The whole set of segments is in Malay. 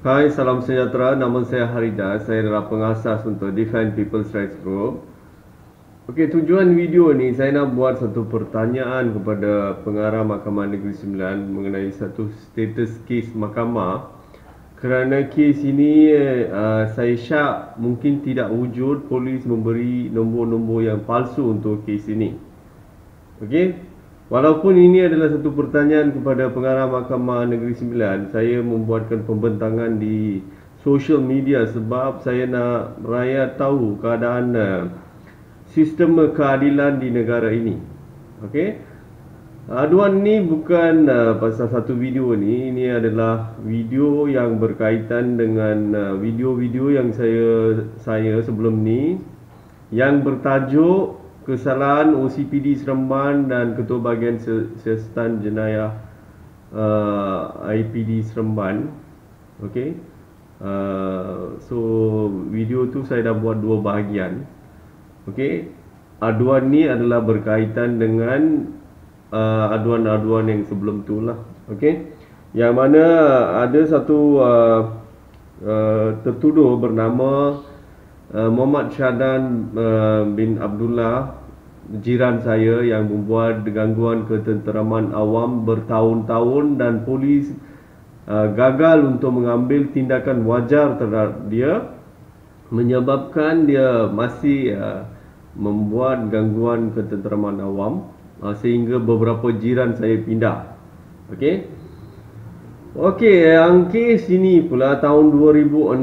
Hai, salam sejahtera. Nama saya Harida. Saya adalah pengasas untuk Defend People's Rights Group. Okey, tujuan video ni saya nak buat satu pertanyaan kepada pengarah Mahkamah Negeri Sembilan mengenai satu status kes mahkamah. Kerana kes ini saya syak mungkin tidak wujud polis memberi nombor-nombor yang palsu untuk kes ini. Okey. Walaupun ini adalah satu pertanyaan kepada pengarah Mahkamah Negeri Sembilan, saya membuatkan pembentangan di social media sebab saya nak rakyat tahu keadaan sistem keadilan di negara ini. Okey. Aduan ni bukan pasal satu video ni, ini adalah video yang berkaitan dengan video-video yang saya sebelum ni yang bertajuk kesalahan OCPD Seremban dan Ketua Bahagian Siasatan Jenayah IPD Seremban. Okey. So video tu saya dah buat dua bahagian. Okey. Aduan ni adalah berkaitan dengan aduan-aduan yang sebelum tu lah. Okey. Yang mana ada satu tertuduh bernama Muhammad Syahdan bin Abdullah, jiran saya, yang membuat gangguan ketenteraman awam bertahun-tahun dan polis gagal untuk mengambil tindakan wajar terhadap dia, menyebabkan dia masih membuat gangguan ketenteraman awam sehingga beberapa jiran saya pindah. Okey. Okey, yang kes ini pula tahun 2016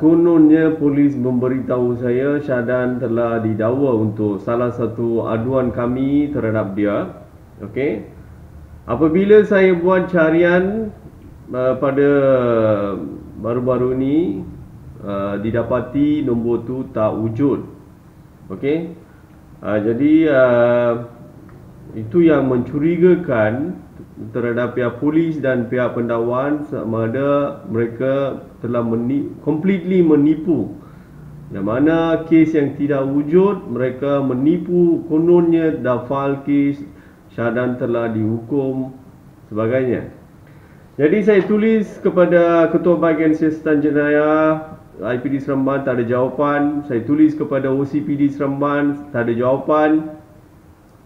kononnya polis memberitahu saya Syahdan telah didakwa untuk salah satu aduan kami terhadap dia. Okey. Apabila saya buat carian pada baru-baru ni, didapati nombor tu tak wujud. Okey. Jadi itu yang mencurigakan terhadap pihak polis dan pihak pendakwaan sama ada mereka telah completely menipu. Yang mana kes yang tidak wujud, mereka menipu, kononnya dah file kes, Syahdan telah dihukum sebagainya. Jadi saya tulis kepada Ketua Bahagian Siasatan Jenayah IPD Seremban, tak ada jawapan. Saya tulis kepada OCPD Seremban, tak ada jawapan.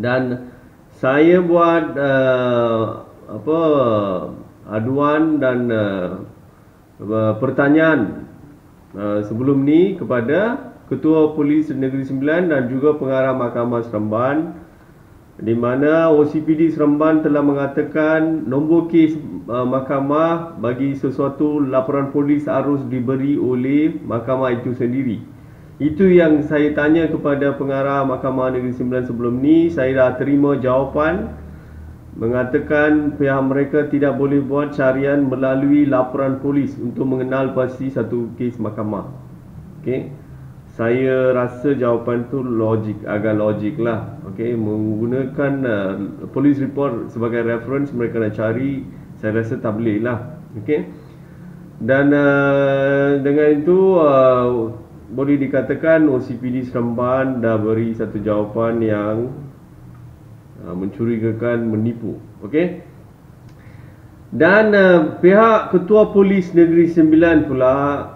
Dan saya buat aduan dan pertanyaan sebelum ni kepada Ketua Polis Negeri Sembilan dan juga pengarah Mahkamah Seremban, di mana OCPD Seremban telah mengatakan nombor kes mahkamah bagi sesuatu laporan polis harus diberi oleh mahkamah itu sendiri. Itu yang saya tanya kepada pengarah Mahkamah Negeri Sembilan sebelum ni. Saya dah terima jawapan mengatakan pihak mereka tidak boleh buat carian melalui laporan polis untuk mengenal pasti satu kes mahkamah. Okey. Saya rasa jawapan tu agak logik lah. Okey, menggunakan police report sebagai reference mereka nak cari, saya rasa tak boleh lah. Okey. Dan dengan itu boleh dikatakan OCPD Seremban dah beri satu jawapan yang mencurigakan, menipu. Okey. Dan pihak Ketua Polis Negeri Sembilan pula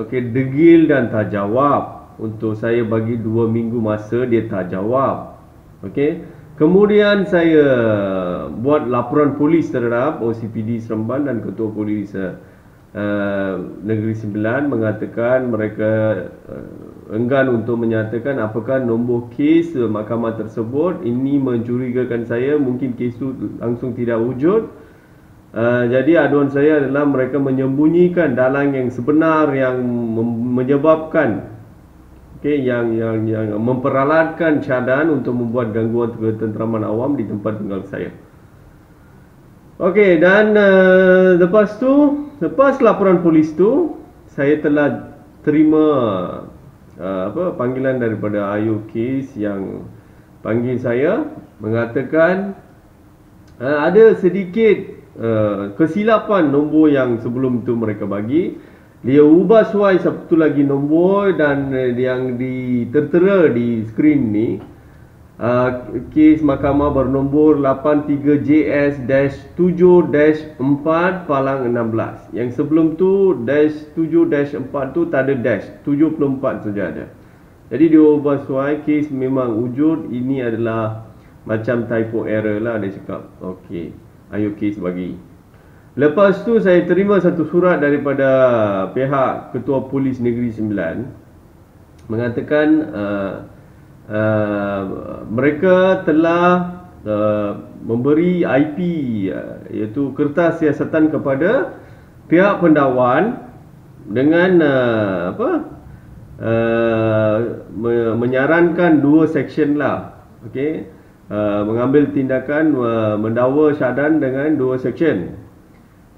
degil dan tak jawab. Untuk saya bagi 2 minggu masa, dia tak jawab. Okey. Kemudian saya buat laporan polis terhadap OCPD Seremban dan Ketua Polis Negeri Sembilan, mengatakan mereka enggan untuk menyatakan apakah nombor kes mahkamah tersebut. Ini mencurigakan saya, mungkin kes itu langsung tidak wujud. Jadi aduan saya adalah mereka menyembunyikan dalang yang sebenar yang menyebabkan yang memperalatkan Syahdan untuk membuat gangguan ketenteraman awam di tempat tinggal saya. Okey, dan lepas laporan polis tu, saya telah terima panggilan daripada IO kes yang panggil saya, mengatakan ada sedikit kesilapan nombor yang sebelum tu mereka bagi. Dia ubah suai satu lagi nombor, dan yang tertera di skrin ni kes mahkamah bernombor 83JS-7-4/16. Yang sebelum tu dash 7-4 tu tak ada dash, 74 saja ada. Jadi dia ubah sesuai, kes memang wujud. Ini adalah macam typo error lah dia cakap. Okey, ayo kes bagi. Lepas tu saya terima satu surat daripada pihak Ketua Polis Negeri Sembilan mengatakan mereka telah memberi IP, iaitu kertas siasatan kepada pihak pendakwan dengan menyarankan dua seksyen lah. Okey, mengambil tindakan mendakwa Syadan dengan dua seksyen.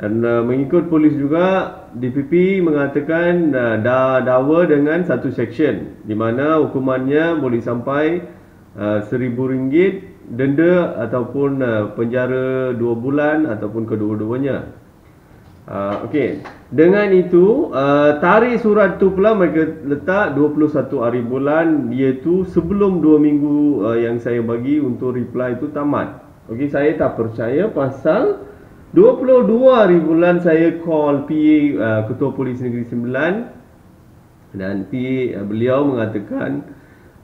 Dan mengikut polis juga, DPP mengatakan dakwa dengan satu seksyen, di mana hukumannya boleh sampai RM1,000 denda ataupun penjara 2 bulan ataupun kedua-duanya. Okey, dengan itu tarikh surat tu pula mereka letak 21 hari bulan, iaitu sebelum 2 minggu yang saya bagi untuk reply tu tamat. Okey, saya tak percaya pasal 22 hari bulan saya call PA Ketua Polis Negeri Sembilan dan PA beliau mengatakan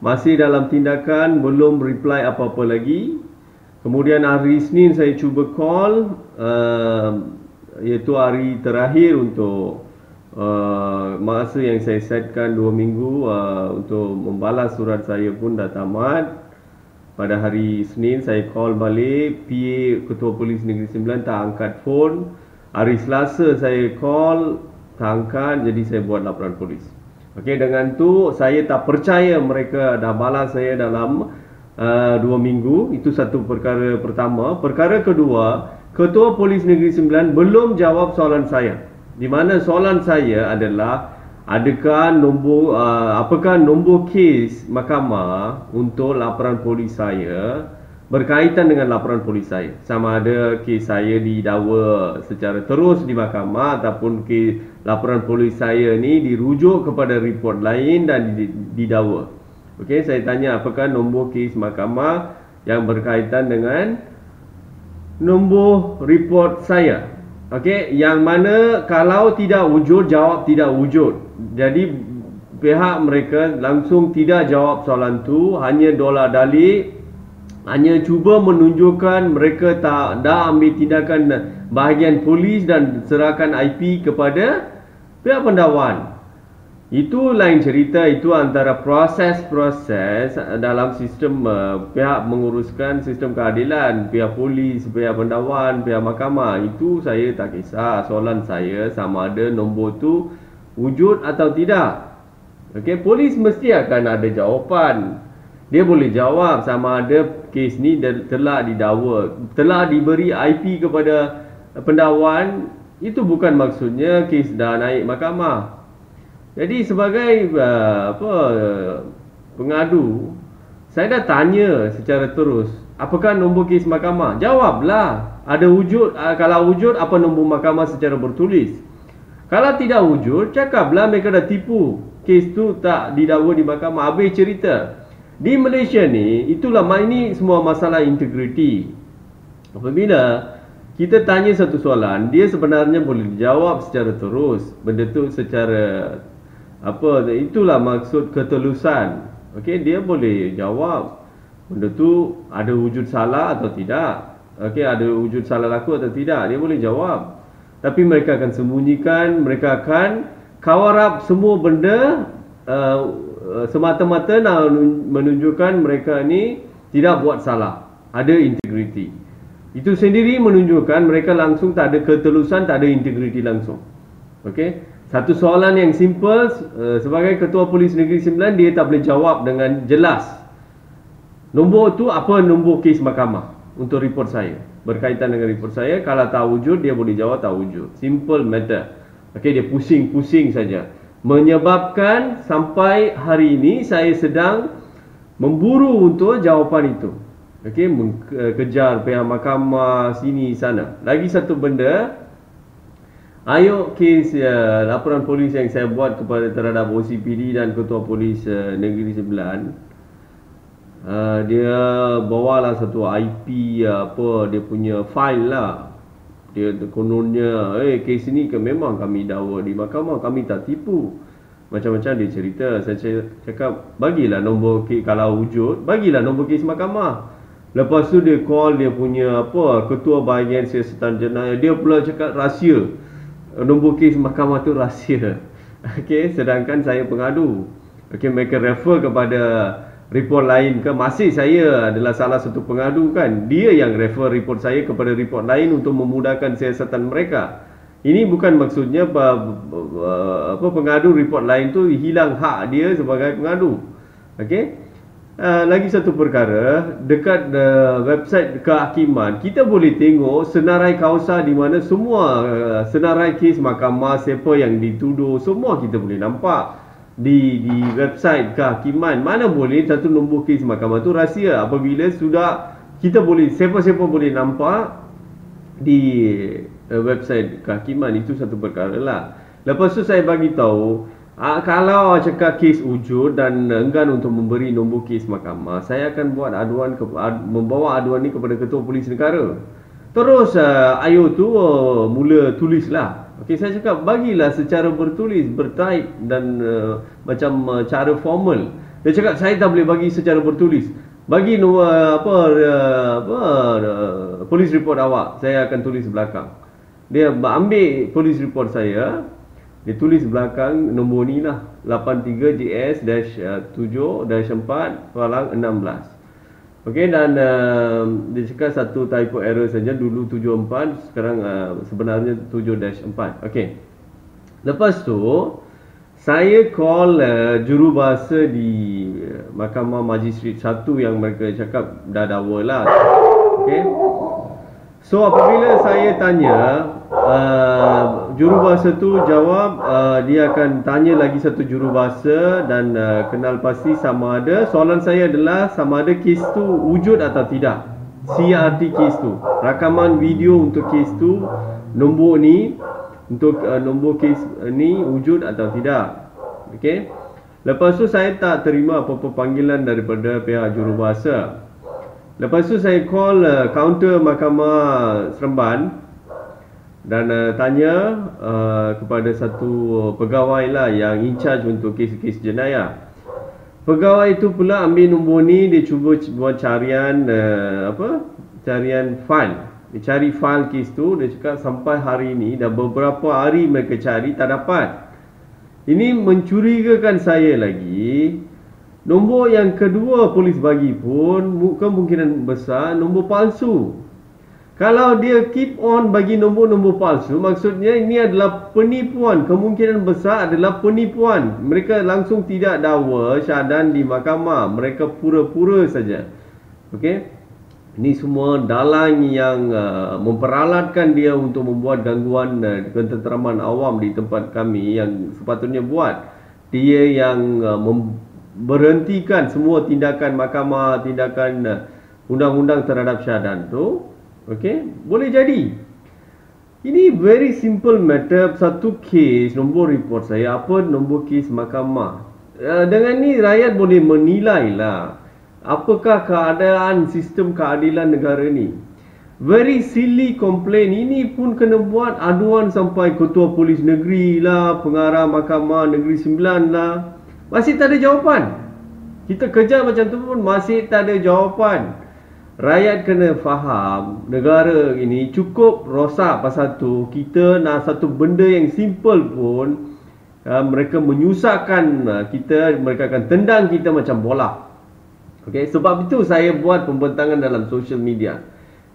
masih dalam tindakan, belum reply apa-apa lagi. Kemudian hari Isnin saya cuba call, iaitu hari terakhir untuk masa yang saya setkan 2 minggu untuk membalas surat saya pun dah tamat. Pada hari Isnin saya call balik, PA Ketua Polis Negeri Sembilan tak angkat phone. Hari Selasa saya call, tak angkat, jadi saya buat laporan polis. Okey, dengan tu saya tak percaya mereka dah balas saya dalam 2 minggu. Itu satu perkara pertama. Perkara kedua, Ketua Polis Negeri Sembilan belum jawab soalan saya. Di mana soalan saya adalah, adakah apakah nombor kes mahkamah untuk laporan polis saya berkaitan dengan laporan polis saya? Sama ada kes saya didakwa secara terus di mahkamah ataupun kes laporan polis saya ni dirujuk kepada report lain dan didakwa. Okey, saya tanya apakah nombor kes mahkamah yang berkaitan dengan nombor report saya. Okey, yang mana kalau tidak wujud, jawab tidak wujud. Jadi pihak mereka langsung tidak jawab soalan tu, hanya dolar dalik, hanya cuba menunjukkan mereka tak dah ambil tindakan bahagian polis dan serahkan IP kepada pihak pendakwan. Itu lain cerita, itu antara proses-proses dalam sistem pihak menguruskan sistem keadilan, pihak polis, pihak pendakwan, pihak mahkamah. Itu saya tak kisah. Soalan saya sama ada nombor tu wujud atau tidak. Okey, polis mesti akan ada jawapan. Dia boleh jawab sama ada kes ni telah didakwa, telah diberi IP kepada pendakwan. Itu bukan maksudnya kes dah naik mahkamah. Jadi sebagai pengadu, saya dah tanya secara terus, apakah nombor kes mahkamah? Jawablah. Ada wujud, kalau wujud apa nombor mahkamah secara bertulis. Kalau tidak wujud, cakaplah mereka dah tipu. Kes tu tak didakwa di mahkamah. Habis cerita. Di Malaysia ni, itulah ini semua masalah integriti. Apabila kita tanya satu soalan, dia sebenarnya boleh dijawab secara terus. Benda tu secara itulah maksud ketulusan. Okey, dia boleh jawab benda tu ada wujud salah atau tidak. Okey, ada wujud salah laku atau tidak, dia boleh jawab. Tapi mereka akan sembunyikan, mereka akan cover up semua benda semata-mata nak menunjukkan mereka ni tidak buat salah, ada integriti. Itu sendiri menunjukkan mereka langsung tak ada ketulusan, tak ada integriti langsung. Okey, satu soalan yang simple, sebagai Ketua Polis Negeri Sembilan, dia tak boleh jawab dengan jelas. Nombor tu apa nombor kes mahkamah untuk report saya, berkaitan dengan report saya. Kalau tak wujud, dia boleh jawab tak wujud. Simple matter. Okey, dia pusing-pusing saja. Menyebabkan sampai hari ini saya sedang memburu untuk jawapan itu. Okey, kejar pihak mahkamah sini sana. Lagi satu benda, ayo kes laporan polis yang saya buat terhadap OCPD dan Ketua Polis Negeri Sembilan, Dia bawalah satu IP apa dia punya file lah. Dia kononnya kes ni memang kami dakwa di mahkamah, kami tak tipu. Macam-macam dia cerita. Saya cakap bagilah nombor kes, kalau wujud bagilah nombor kes mahkamah. Lepas tu dia call dia punya ketua bahagian siasatan jenayah, dia pula cakap rahsia. Nombor kes mahkamah tu rahsia. Okey, sedangkan saya pengadu. Okey, mereka refer kepada report lain ke, masih saya adalah salah satu pengadu kan. Dia yang refer report saya kepada report lain untuk memudahkan siasatan mereka. Ini bukan maksudnya pengadu report lain tu hilang hak dia sebagai pengadu. Okey. Lagi satu perkara, dekat website kehakiman kita boleh tengok senarai kausa di mana semua senarai kes mahkamah, siapa yang dituduh, semua kita boleh nampak di website kehakiman. Mana boleh satu nombor kes mahkamah tu rahsia. Apabila sudah kita boleh, siapa-siapa boleh nampak di website kehakiman, itu satu perkara lah. Lepas tu saya bagi tahu, kalau cakap kes wujud dan enggan untuk memberi nombor kes mahkamah, saya akan buat aduan membawa aduan ni kepada Ketua Polis Negara. Terus Ayo tu mula tulislah. Okey, saya cakap bagilah secara bertulis, bertaip dan macam cara formal. Dia cakap saya tak boleh bagi secara bertulis. Bagi polis report awak, saya akan tulis belakang. Dia ambil polis report saya, dia tulis belakang nombor ni lah, 83JS-7-4-16. Okey, dan dia cakap satu typo error saja, dulu 74, sekarang sebenarnya 7-4. Okey. Lepas tu saya call jurubahasa di Mahkamah Majistret 1 yang mereka cakap dah dakwa lah. Okey. So apabila saya tanya, jurubahasa tu jawab dia akan tanya lagi satu jurubahasa dan kenal pasti sama ada, soalan saya adalah sama ada kes tu wujud atau tidak. CRT kes tu, rakaman video untuk kes tu, nombor ni untuk nombor kes ni wujud atau tidak. Okey. Lepas tu saya tak terima apa-apa panggilan daripada pihak jurubahasa. Lepas tu saya call kaunter Mahkamah Seremban dan tanya kepada satu pegawai lah yang in charge untuk kes-kes jenayah. Pegawai itu pula ambil nombor ni, dia cuba buat carian carian file. Dia cari file kes tu, dia cakap sampai hari ni dah beberapa hari mereka cari tak dapat. Ini mencurigakan saya lagi. Nombor yang kedua polis bagi pun kemungkinan besar nombor palsu. Kalau dia keep on bagi nombor-nombor palsu, maksudnya ini adalah penipuan. Kemungkinan besar adalah penipuan. Mereka langsung tidak dakwa syahadan di mahkamah. Mereka pura-pura saja. Okey. Ini semua dalang yang memperalatkan dia untuk membuat gangguan ketenteraman awam di tempat kami yang sepatutnya buat. Dia yang berhentikan semua tindakan mahkamah, tindakan undang-undang terhadap syahadan tu. Okey, boleh jadi. Ini very simple matter. Satu kes, nombor report saya, apa nombor kes mahkamah. Dengan ni rakyat boleh menilai lah apakah keadaan sistem keadilan negara ni. Very silly complaint. Ini pun kena buat aduan sampai Ketua Polis Negeri lah, Pengarah Mahkamah Negeri 9 lah. Masih tak ada jawapan. Kita kejar macam tu pun masih tak ada jawapan. Rakyat kena faham, negara ini cukup rosak pasal tu. Kita nak satu benda yang simple pun mereka menyusahkan kita, mereka akan tendang kita macam bola. Okey, sebab itu saya buat pembentangan dalam social media.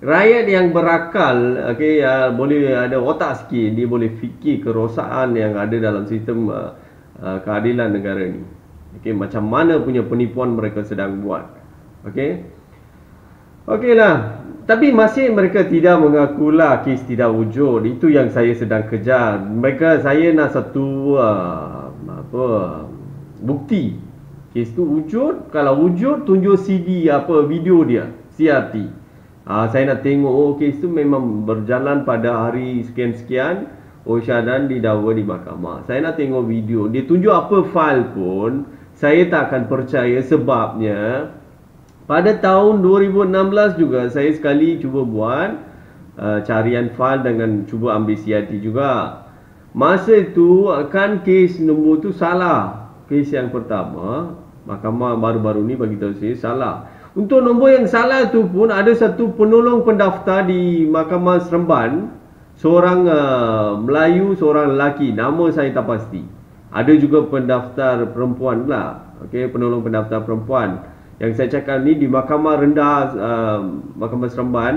Rakyat yang berakal, okey, boleh ada otak sikit, dia boleh fikir kerosakan yang ada dalam sistem keadilan negara ni. Okey, macam mana punya penipuan mereka sedang buat. Okey. Okeylah. Tapi masih mereka tidak mengakulah kes tidak wujud. Itu yang saya sedang kejar. Saya nak satu bukti. Kes tu wujud. Kalau wujud, tunjuk CD video dia, CRT. Saya nak tengok kes tu memang berjalan pada hari sekian-sekian. Syahadan didakwa di mahkamah. Saya nak tengok video. Dia tunjuk apa file pun, saya tak akan percaya sebabnya Pada tahun 2016 juga saya sekali cuba buat carian fail dengan cuba ambil CIT juga. Masa itu kan kes nombor tu salah. Kes yang pertama, mahkamah baru-baru ni bagi tahu saya salah. Untuk nombor yang salah tu pun ada satu penolong pendaftar di Mahkamah Seremban, seorang Melayu, seorang lelaki, nama saya tak pasti. Ada juga pendaftar perempuan lah. Okey, penolong pendaftar perempuan. Yang saya cakap ni di Mahkamah Rendah Mahkamah Seremban,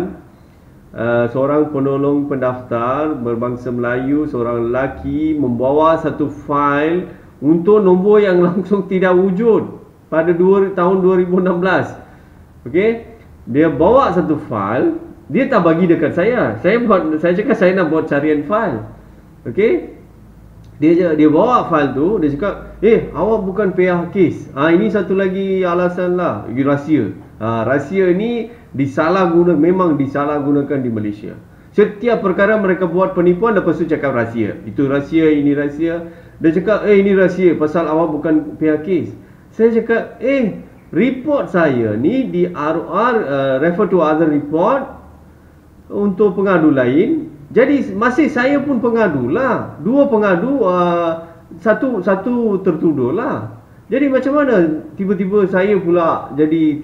seorang penolong pendaftar berbangsa Melayu, seorang lelaki membawa satu fail untuk nombor yang langsung tidak wujud pada tahun 2016. Okey, dia bawa satu fail, dia tak bagi dekat saya. Saya cakap saya nak buat carian fail. Okey, dia bawa fail tu, dia cakap, awak bukan pihak kes. Ini satu lagi alasan lah, rahsia. Rahsia ni memang disalahgunakan di Malaysia. Setiap perkara mereka buat penipuan, lepas tu cakap rahsia. Itu rahsia, ini rahsia. Dia cakap, ini rahsia pasal awak bukan pihak kes. Saya cakap, report saya ni di RR, refer to other report untuk pengadu lain. Jadi masih saya pun pengadu lah. Dua pengadu, satu tertuduh lah. Jadi macam mana tiba-tiba saya pula jadi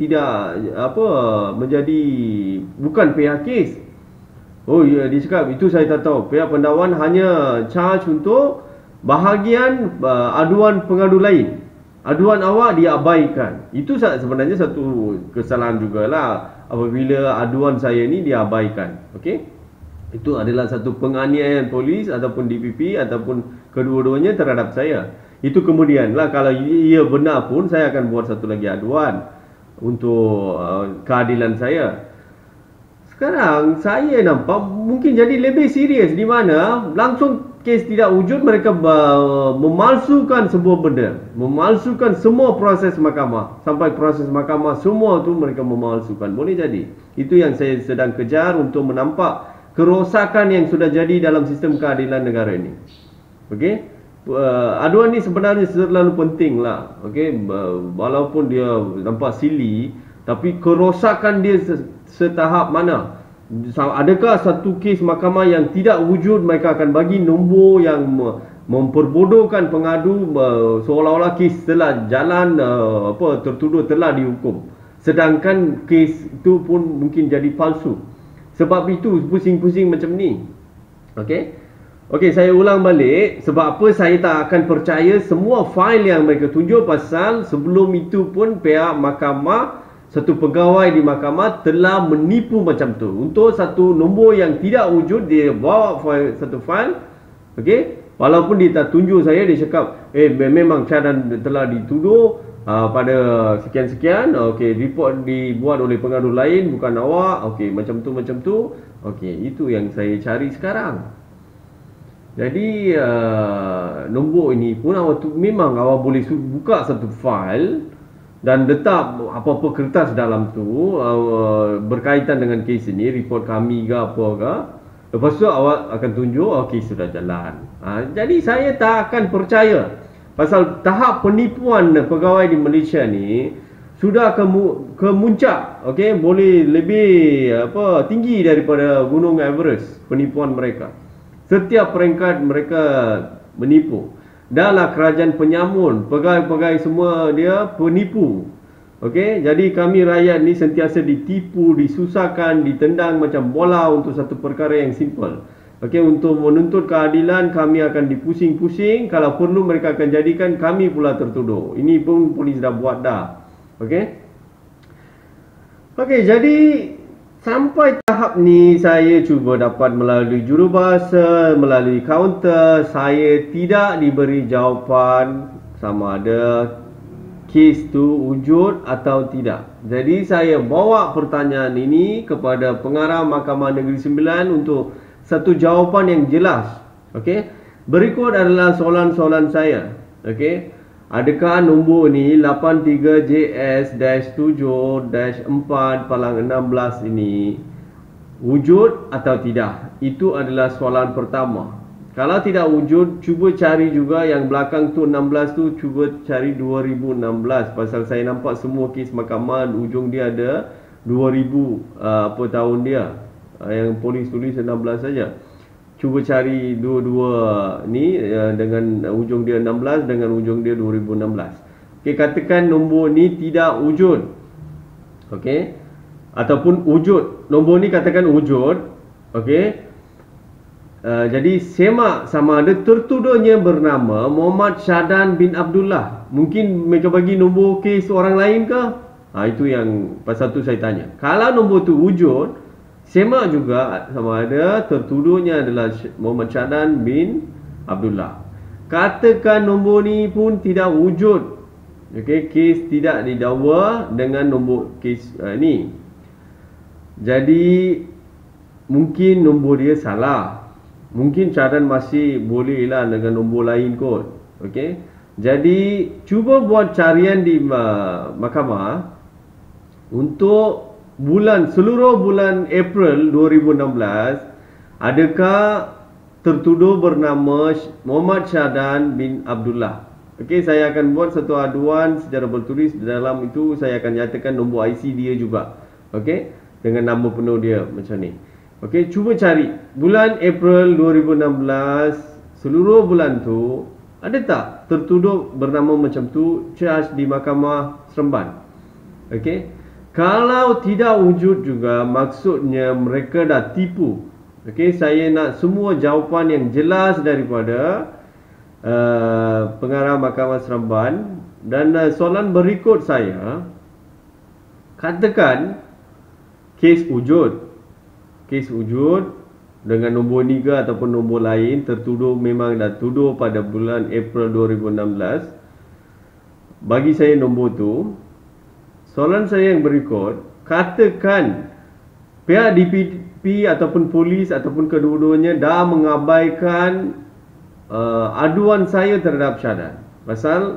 menjadi bukan pihak kes. Oh ya, dia cakap itu saya tak tahu. Pihak pendakwan hanya charge untuk bahagian aduan pengadu lain. Aduan awak diabaikan. Itu sebenarnya satu kesalahan jugalah apabila aduan saya ni diabaikan. Okey? Itu adalah satu penganiayaan polis ataupun DPP ataupun kedua-duanya terhadap saya. Itu kemudian lah, kalau ia benar pun saya akan buat satu lagi aduan untuk keadilan saya. Sekarang saya nampak mungkin jadi lebih serius, di mana langsung kes tidak wujud, mereka memalsukan sebuah benda, memalsukan semua proses mahkamah. Sampai proses mahkamah semua tu mereka memalsukan. Boleh jadi. Itu yang saya sedang kejar untuk menampak kerosakan yang sudah jadi dalam sistem keadilan negara ini. Okey? Aduan ni sebenarnya terlalu penting lah. Okey, walaupun dia nampak silly, tapi kerosakan dia setahap mana? Adakah satu kes mahkamah yang tidak wujud, mereka akan bagi nombor yang memperbodohkan pengadu, seolah-olah kes telah jalan, tertuduh telah dihukum, sedangkan kes itu pun mungkin jadi palsu. Sebab itu pusing-pusing macam ni. Okey, saya ulang balik. Sebab apa saya tak akan percaya semua fail yang mereka tunjuk, pasal sebelum itu pun pihak mahkamah, satu pegawai di mahkamah telah menipu macam tu. Untuk satu nombor yang tidak wujud, dia bawa satu fail. Okey, walaupun dia tak tunjuk saya, dia cakap memang Syadan telah dituduh pada sekian-sekian. Okey, report dibuat oleh pengadu lain, bukan awak. Okey, macam tu. Okey, itu yang saya cari sekarang. Jadi nombor ini pun memang awak boleh buka satu file dan letak apa-apa kertas dalam tu berkaitan dengan kes ini, report kami ke apa ke. Lepas tu awak akan tunjuk, okey, sudah jalan. Jadi saya tak akan percaya, pasal tahap penipuan pegawai di Malaysia ni sudah ke muncak. Okey, boleh lebih tinggi daripada Gunung Everest penipuan mereka. Setiap peringkat mereka menipu. Dahlah kerajaan penyamun, pegawai-pegawai semua dia penipu. Okey, jadi kami rakyat ni sentiasa ditipu, disusahkan, ditendang macam bola untuk satu perkara yang simple. Okey, untuk menuntut keadilan kami akan dipusing-pusing. Kalau perlu mereka akan jadikan kami pula tertuduh. Ini pun polis dah buat dah. Okey, jadi sampai tahap ni saya cuba dapat melalui jurubahasa, melalui kaunter, saya tidak diberi jawapan sama ada kes tu wujud atau tidak. Jadi saya bawa pertanyaan ini kepada pengarah Mahkamah Negeri Sembilan untuk satu jawapan yang jelas. Okey, berikut adalah soalan-soalan saya. Okey, adakah nombor ni 83JS-7-4-16 ini wujud atau tidak? Itu adalah soalan pertama. Kalau tidak wujud, cuba cari juga yang belakang tu 16 tu, cuba cari 2016. Pasal saya nampak semua kes mahkamah ujung dia ada 2000 apa tahun dia. Yang polis tulis 16 saja. Cuba cari dua-dua ni dengan ujung dia 16 dengan ujung dia 2016. Okey, katakan nombor ni tidak wujud. Okey. Ataupun wujud. Nombor ni katakan wujud. Okey. Jadi semak sama ada tertuduhnya bernama Muhammad Syadan bin Abdullah. Mungkin mereka bagi nombor kes orang lain ke? Itu yang pasal tu saya tanya. Kalau nombor tu wujud, semak juga sama ada tertuduhnya adalah Muhammad Syadan bin Abdullah. Katakan nombor ni pun tidak wujud. Okey, kes tidak didakwa dengan nombor kes ni. Jadi mungkin nombor dia salah. Mungkin Syadan masih boleh lah dengan nombor lain kot. Okey. Jadi cuba buat carian di mahkamah untuk seluruh bulan April 2016, adakah tertuduh bernama Muhammad Syadan bin Abdullah. Okey, saya akan buat satu aduan secara bertulis. Dalam itu saya akan nyatakan nombor IC dia juga. Okey, dengan nama penuh dia macam ni. Okey, cuba cari bulan April 2016, seluruh bulan tu ada tak tertuduh bernama macam tu charge di Mahkamah Seremban. Okey, kalau tidak wujud juga, maksudnya mereka dah tipu. Okey, saya nak semua jawapan yang jelas daripada pengarah Mahkamah Seremban. Dan soalan berikut saya, katakan kes wujud dengan nombor ni ke ataupun nombor lain, tertuduh memang dah tuduh pada bulan April 2016. Bagi saya nombor tu. Soalan saya yang berikut, katakan pihak DPP ataupun polis ataupun kedua-duanya dah mengabaikan aduan saya terhadap Syadan. Pasal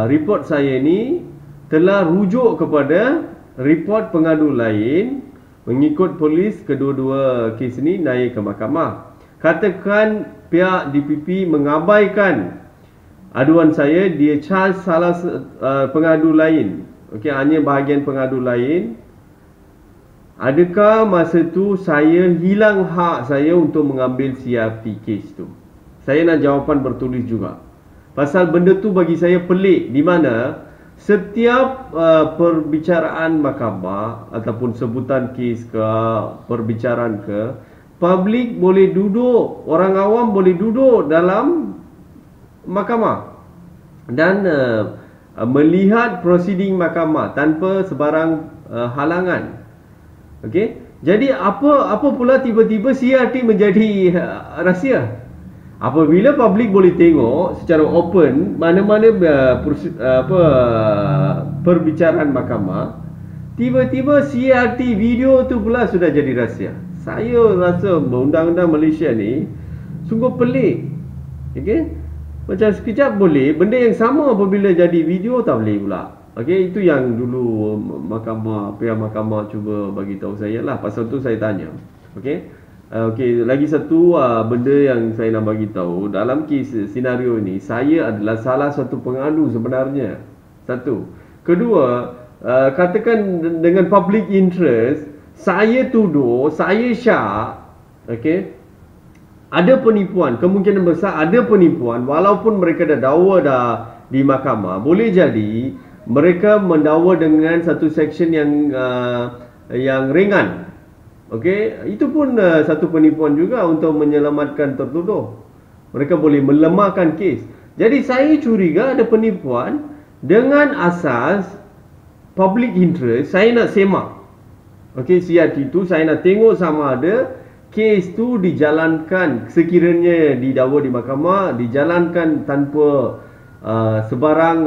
report saya ni telah rujuk kepada report pengadu lain. Mengikut polis, kedua-dua kes ni naik ke mahkamah. Katakan pihak DPP mengabaikan aduan saya, dia charge salah pengadu lain. Okey, hanya bahagian pengadu lain. Adakah masa tu saya hilang hak saya untuk mengambil CRT kes tu? Saya nak jawapan bertulis juga. Pasal benda tu bagi saya pelik, di mana setiap perbicaraan mahkamah ataupun sebutan kes ke, perbicaraan ke, publik boleh duduk, orang awam boleh duduk dalam mahkamah dan melihat prosiding mahkamah tanpa sebarang halangan. Okey, jadi apa pula tiba-tiba CRT menjadi rahsia? Apabila publik boleh tengok secara open mana-mana perbicaraan mahkamah, tiba-tiba CRT video tu pula sudah jadi rahsia. Saya rasa undang-undang Malaysia ni sungguh pelik. Okey, macam sekejap boleh, benda yang sama apabila jadi video tak boleh pula. Okey, itu yang dulu pihak mahkamah cuba bagi tahu saya lah. Pasal tu saya tanya. Okey. Okey, lagi satu benda yang saya nak bagi tahu dalam kes senario ini, saya adalah salah satu pengadu sebenarnya. Satu. Kedua, katakan dengan public interest, saya tuduh, saya syak, okey, ada penipuan, kemungkinan besar ada penipuan walaupun mereka dah dakwa dah di mahkamah. Boleh jadi mereka mendakwa dengan satu section yang ringan. Okey, itu pun satu penipuan juga untuk menyelamatkan tertuduh. Mereka boleh melemahkan kes. Jadi saya curiga ada penipuan dengan asas public interest. Saya nak semak. Okey, CRT itu saya nak tengok sama ada kes tu dijalankan, sekiranya didakwa di mahkamah, dijalankan tanpa sebarang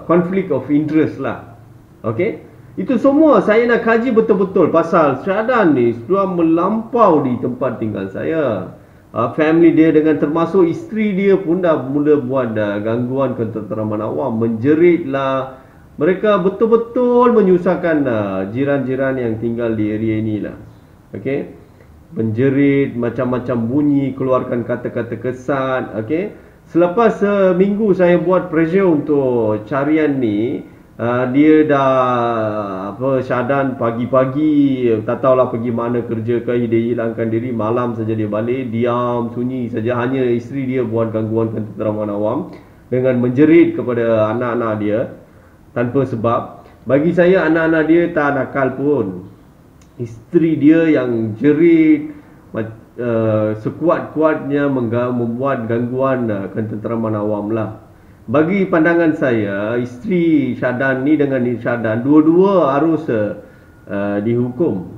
conflict of interest lah. Okey. Itu semua saya nak kaji betul-betul. Pasal Syadan ni sudah melampau di tempat tinggal saya. Family dia dengan termasuk isteri dia pun dah mula buat gangguan ketenteraman awam. Menjerit lah. Mereka betul-betul menyusahkan jiran-jiran yang tinggal di area ni lah. Okay. menjerit, macam-macam bunyi, keluarkan kata-kata kesan. Okey, selepas seminggu saya buat pressure untuk carian ni, dia dah Syadan pagi-pagi tak tahulah pergi mana kerja ke, dia hilangkan diri, malam saja dia balik, diam sunyi saja, hanya isteri dia buat gangguan ketenteraman awam dengan menjerit kepada anak-anak dia tanpa sebab. Bagi saya anak-anak dia tak nakal pun, isteri dia yang jerit sekuat-kuatnya membuat gangguan ketenteraman awam lah. Bagi pandangan saya, isteri Syadan ni dengan Syadan dua-dua harus dihukum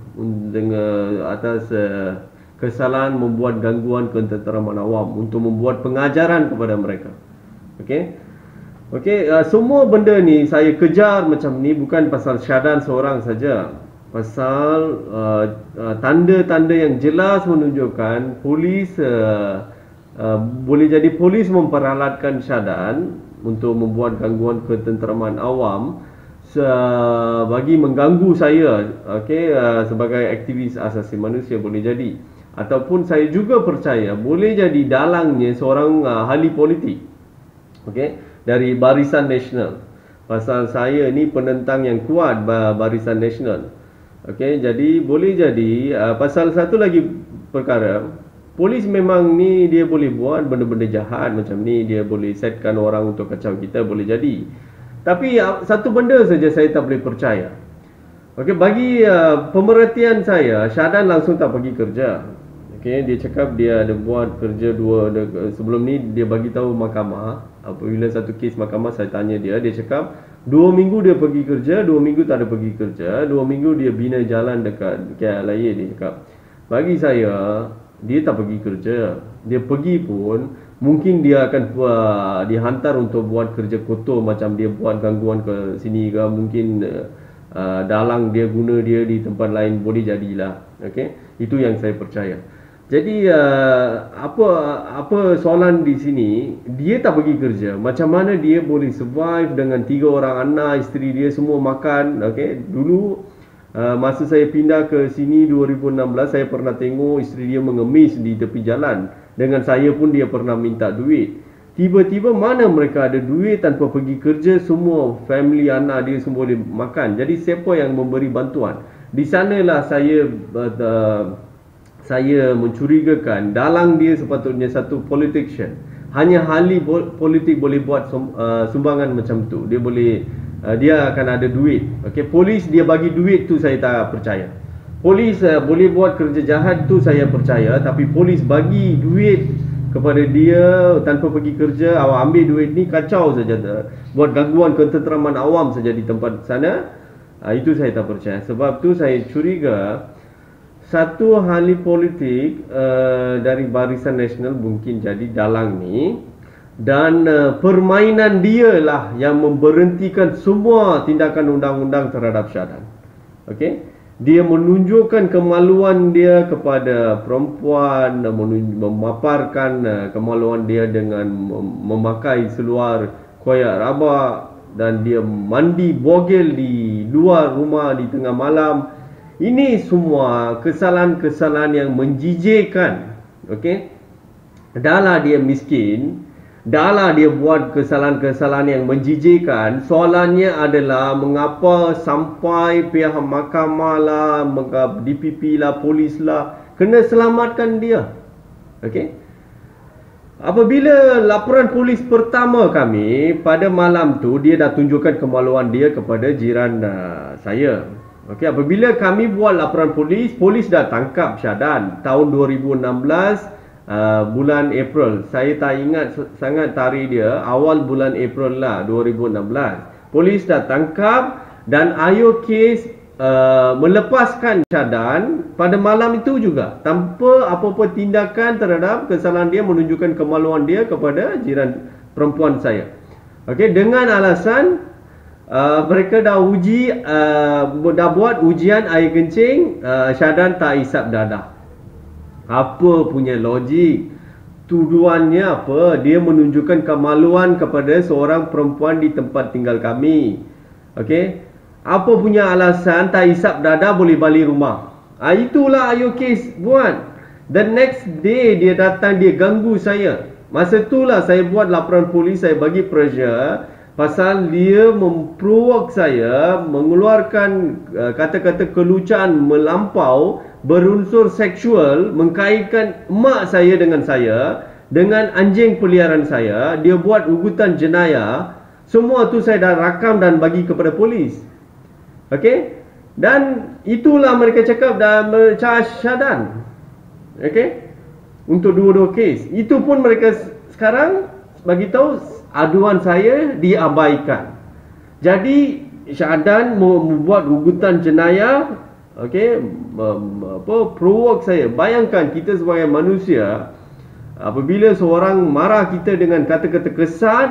dengan atas kesalahan membuat gangguan ketenteraman awam, untuk membuat pengajaran kepada mereka. Okey, semua benda ni saya kejar macam ni bukan pasal Syadan seorang saja. Pasal tanda-tanda yang jelas menunjukkan polis boleh jadi polis memperalatkan Syadan untuk membuat gangguan ketenteraman awam bagi mengganggu saya, sebagai aktivis asasi manusia boleh jadi. Ataupun saya juga percaya boleh jadi dalangnya seorang ahli politik, dari Barisan Nasional. Pasal saya ni penentang yang kuat Barisan Nasional. Jadi boleh jadi pasal satu lagi perkara, polis memang ni dia boleh buat benda-benda jahat macam ni, dia boleh setkan orang untuk kacau kita, boleh jadi. Tapi satu benda saja saya tak boleh percaya. Bagi pemerhatian saya, Syadan langsung tak pergi kerja. Dia cakap dia ada buat kerja sebelum ni dia bagi tahu mahkamah. Apabila satu kes mahkamah, saya tanya dia cakap 2 minggu dia pergi kerja, 2 minggu tak ada pergi kerja, 2 minggu dia bina jalan dekat KLIA. Dia cakap, bagi saya dia tak pergi kerja. Dia pergi pun mungkin dia akan dihantar untuk buat kerja kotor, macam dia buat gangguan ke sini ke, mungkin dalang dia guna dia di tempat lain, boleh jadilah. Itu yang saya percaya. Jadi apa soalan di sini, dia tak pergi kerja, macam mana dia boleh survive dengan 3 orang anak, isteri dia semua makan. Dulu masa saya pindah ke sini 2016, saya pernah tengok isteri dia mengemis di tepi jalan. Dengan saya pun dia pernah minta duit. Tiba-tiba mana mereka ada duit tanpa pergi kerja, semua family anak dia semua boleh makan. Jadi siapa yang memberi bantuan? Di sanalah saya mencurigakan dalang dia sepatutnya satu politician. Hanya ahli politik boleh buat sumbangan macam tu. Dia akan ada duit. Polis dia bagi duit tu saya tak percaya. Polis boleh buat kerja jahat tu saya percaya, tapi polis bagi duit kepada dia tanpa pergi kerja, awak ambil duit ni kacau saja, buat gangguan ketenteraman awam saja di tempat sana, itu saya tak percaya. Sebab tu saya curiga satu ahli politik dari Barisan Nasional mungkin jadi dalang ni, dan permainan dia lah yang memberhentikan semua tindakan undang-undang terhadap Syadan. Dia menunjukkan kemaluan dia kepada perempuan, memaparkan kemaluan dia dengan memakai seluar koyak rabak, dan dia mandi bogel di luar rumah di tengah malam. Ini semua kesalahan-kesalahan yang menjijikkan. Dahlah dia miskin, dahlah dia buat kesalahan-kesalahan yang menjijikkan. Soalannya adalah mengapa sampai pihak mahkamah lah, DPP lah, polis lah kena selamatkan dia. Apabila laporan polis pertama kami pada malam tu, dia dah tunjukkan kemaluan dia kepada jiran saya. Apabila kami buat laporan polis, polis dah tangkap Syadan tahun 2016 bulan April. Saya tak ingat sangat tarikh dia, awal bulan April lah 2016. Polis dah tangkap dan ayo kes melepaskan Syadan pada malam itu juga, tanpa apa-apa tindakan terhadap kesalahan dia, menunjukkan kemaluan dia kepada jiran perempuan saya. Dengan alasan mereka dah buat ujian air kencing, Syadan tak isap dadah. Apa punya logik? Tuduhannya apa? Dia menunjukkan kemaluan kepada seorang perempuan di tempat tinggal kami. Apa punya alasan tak isap dadah boleh balik rumah? Itulah Ayo Kes buat. The next day dia datang, dia ganggu saya. Masa itulah saya buat laporan polis, saya bagi pressure pasal dia memprovok saya mengeluarkan kata-kata kelucaan melampau berunsur seksual, mengkaitkan mak saya dengan anjing peliharaan saya. Dia buat ugutan jenayah. Semua tu saya dah rakam dan bagi kepada polis. Okey? Dan itulah mereka cakap dah charge Syadan. Okey? Untuk dua-dua kes. Itu pun mereka sekarang bagi tahu aduan saya diabaikan. Jadi Syadan membuat ugutan jenayah, okey, provoke saya. Bayangkan kita sebagai manusia, apabila seorang marah kita dengan kata-kata kesat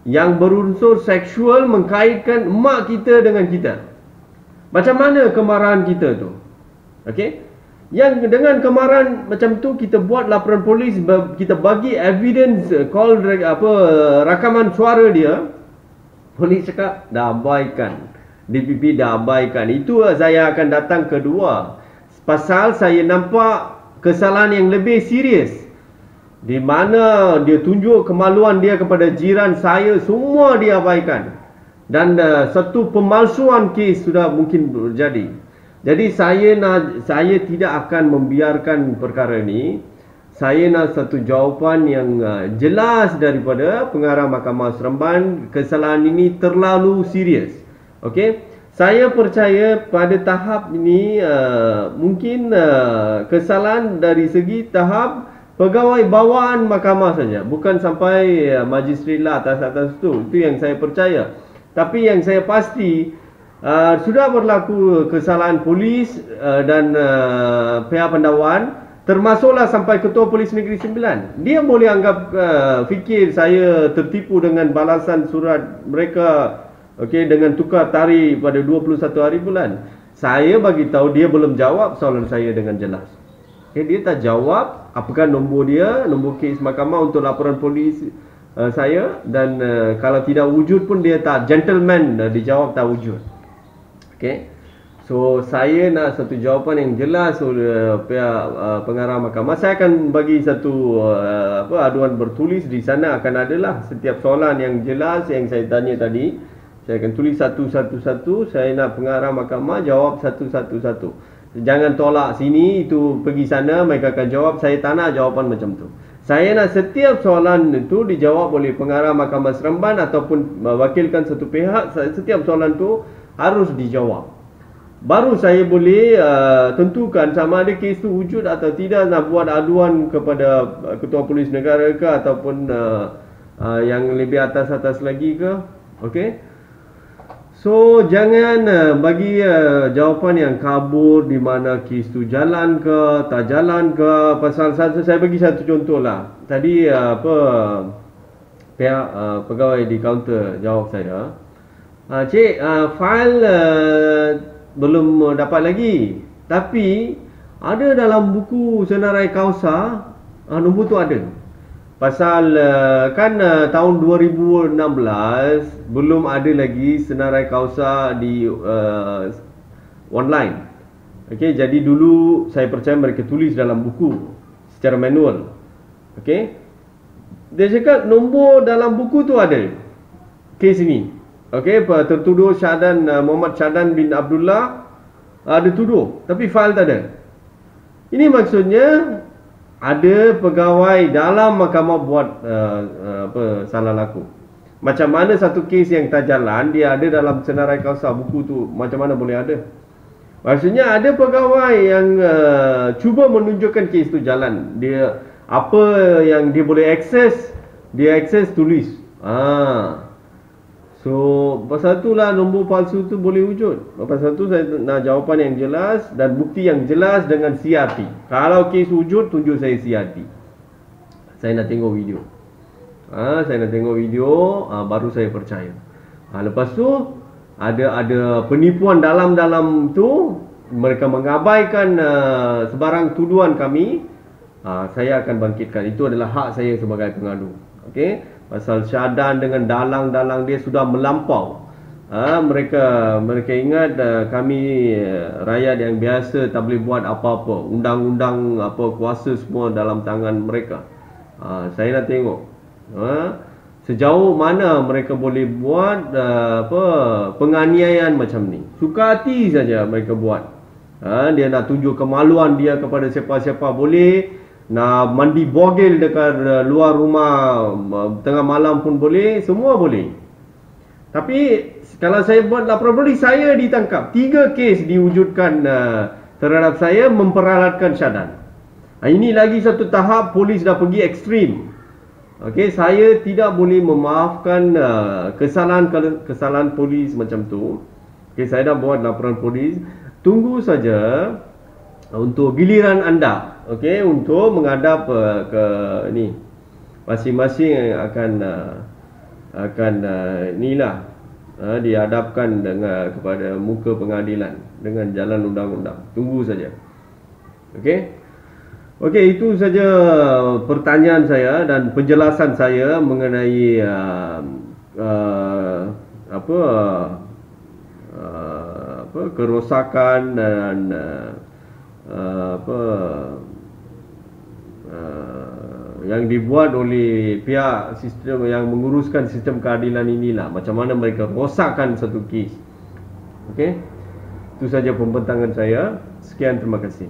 yang berunsur seksual mengkaitkan mak kita dengan kita, macam mana kemarahan kita tu? Okey? Yang dengan kemarahan macam tu kita buat laporan polis, kita bagi evidence, rakaman suara dia. Polis cakap dah abaikan, DPP dah abaikan. Itu saya akan datang kedua, pasal saya nampak kesalahan yang lebih serius, di mana dia tunjuk kemaluan dia kepada jiran saya, semua dia abaikan. Dan satu pemalsuan kes sudah mungkin terjadi. Jadi saya tidak akan membiarkan perkara ini. Saya nak satu jawapan yang jelas daripada pengarah Mahkamah Seremban. Kesalahan ini terlalu serius. Okey? Saya percaya pada tahap ini mungkin kesalahan dari segi tahap pegawai bawaan mahkamah saja, bukan sampai majistret lah atas tu. Itu yang saya percaya. Tapi yang saya pasti sudah berlaku kesalahan polis dan pihak pendakwan, termasuklah sampai Ketua Polis Negeri Sembilan. Dia boleh anggap fikir saya tertipu dengan balasan surat mereka, okey, dengan tukar tarikh pada 21 hari bulan. Saya bagi tahu dia belum jawab soalan saya dengan jelas. Okay, dia tak jawab apakah nombor dia, nombor kes mahkamah untuk laporan polis saya, dan kalau tidak wujud pun dia tak gentleman, dijawab tak wujud. Okay. So saya nak satu jawapan yang jelas oleh pihak pengarah mahkamah. Saya akan bagi satu aduan bertulis. Di sana akan adalah setiap soalan yang jelas yang saya tanya tadi. Saya akan tulis satu-satu. Saya nak pengarah mahkamah jawab satu-satu. Jangan tolak sini, itu pergi sana, mereka akan jawab. Saya tak nak jawapan macam tu. Saya nak setiap soalan itu dijawab oleh pengarah Mahkamah Seremban ataupun mewakilkan satu pihak. Setiap soalan itu harus dijawab. Baru saya boleh tentukan sama ada kes itu wujud atau tidak, nak buat aduan kepada Ketua Polis Negara ke ataupun yang lebih atas-atas lagi ke. Okey. So jangan bagi jawapan yang kabur, di mana kes itu jalan ke tak jalan ke. Pasal saya bagi satu contoh lah. Tadi pihak pegawai di kaunter jawab saya, cik, fail belum dapat lagi, tapi ada dalam buku senarai kausa, nombor tu ada. Pasal kan tahun 2016 belum ada lagi senarai kausa di online. Okey, jadi dulu saya percaya mereka tulis dalam buku secara manual. Okey, dia cakap nombor dalam buku tu ada kes ini. Okey, tertuduh Syadan, Muhammad Syadan bin Abdullah ada tuduh, tapi fail tak ada. Ini maksudnya ada pegawai dalam mahkamah buat salah laku. Macam mana satu kes yang tak jalan, dia ada dalam senarai kausa buku tu, macam mana boleh ada? Maksudnya ada pegawai yang cuba menunjukkan kes tu jalan. Dia apa yang dia boleh akses, dia akses tulis. So pasal itulah nombor palsu tu boleh wujud. Pasal tu saya nak jawapan yang jelas dan bukti yang jelas dengan CRT. Kalau kes wujud, tunjuk saya CRT. Saya nak tengok video. Saya nak tengok video, baru saya percaya. Lepas tu ada penipuan dalam tu, mereka mengabaikan sebarang tuduhan kami. Saya akan bangkitkan. Itu adalah hak saya sebagai pengadu. Okey. Pasal Syadan dengan dalang-dalang dia sudah melampau. Mereka ingat kami rakyat yang biasa tak boleh buat apa-apa. Undang-undang apa kuasa semua dalam tangan mereka. Saya nak tengok sejauh mana mereka boleh buat penganiayaan macam ni. Suka hati saja mereka buat. Dia nak tunjuk kemaluan dia kepada siapa-siapa boleh. Nak mandi bogel dekat luar rumah tengah malam pun boleh. Semua boleh. Tapi kalau saya buat laporan polis, saya ditangkap. 3 kes diwujudkan terhadap saya memperalatkan Syadan. Ini lagi satu tahap polis dah pergi ekstrim. Okey, saya tidak boleh memaafkan kesalahan polis macam tu. Okey, saya dah buat laporan polis. Tunggu saja untuk giliran anda. Okey, untuk menghadap ke ni masing-masing akan dihadapkan kepada muka pengadilan dengan jalan undang-undang. Tunggu saja. Okey, itu saja pertanyaan saya dan penjelasan saya mengenai kerosakan dan yang dibuat oleh pihak sistem yang menguruskan sistem keadilan inilah, macam mana mereka rosakkan satu kes. Okey, itu saja pembentangan saya. Sekian, terima kasih.